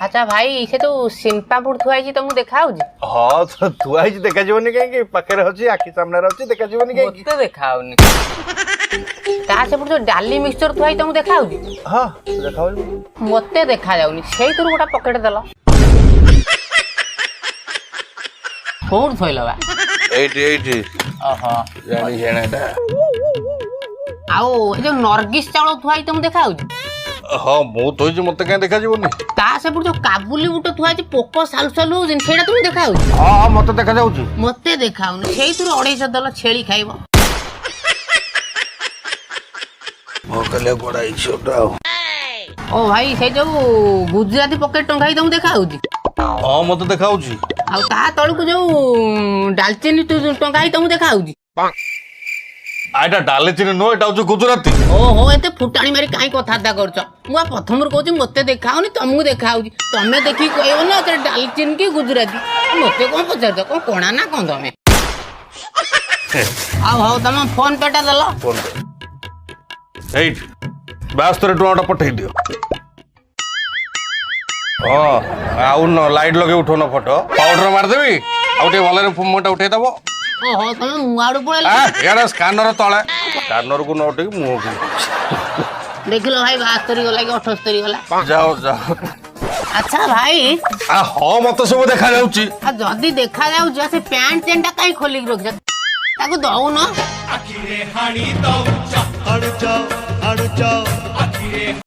अच्छा भाई से तो सिंपापुर थुआई तुमको देखा हाँ तो थुआई देखा जीवनी कहीं पाखे अच्छी आखि सामने अच्छी देखा जीवनी कहीं मत देखा ता से जो डाली मिक्सचर थुआई तुमको देखा हाँ देखा मते देखा जाउनी सेई तुर गोटा पॉकेट देला कोड थोइला बा एटी ओहो जानी जेनाटा आओ ए जो नरगिस चावल थुआई तुमको देखा हाँ मु तो जे मते कहीं देखा जीवनी ता से जो काबुली बुट थुआई पोको साल साल हो जिन सेडा तुम देखा हाँ मते देखा जाउची मते देखाउनी सेई तुर 250 दला छेली खाइबो मो कले गोड़ा छोटा ओ भाई से जो गुजराती पॉकेट टंगाई तुमको देखा हाँ मते देखा आ ता तळकु जो डालचीनी टंगाई तुमको देखा आइटा डाले चिनी नो एटा जो गुजराती ओहो एते फुटाणी मारी काई कथाता करछ मुआ प्रथमर कहूची मते देखाउनी तुमको देखाउची तमे देखि कहयो ना ते डालचीन की गुजराती मते कोन पचार कोन कोणा ना कोन तमे आ हो तम फोन पेटा दला फोन पे 72 टଙ୍କା पठेई दियो हाँ आउ न लाइट लगे उठो न फोटो पाउडर मार देबी आउ टे भलरे मोटा उठे दबो ओहो तमे मुआडू पळेला यार स्कैनर तळे स्कैनर को नोट की मुंह की देखिलो भाई 72 गला कि 78 गला जाओ जाओ अच्छा भाई आ हो मत सब देखा जाउची आ जदी देखा जाउ जैसे पैंट चेंटा काई खोली रख जा ताको दउ न आखिरे हाणी दउ चा अड़ जाओ आखिरे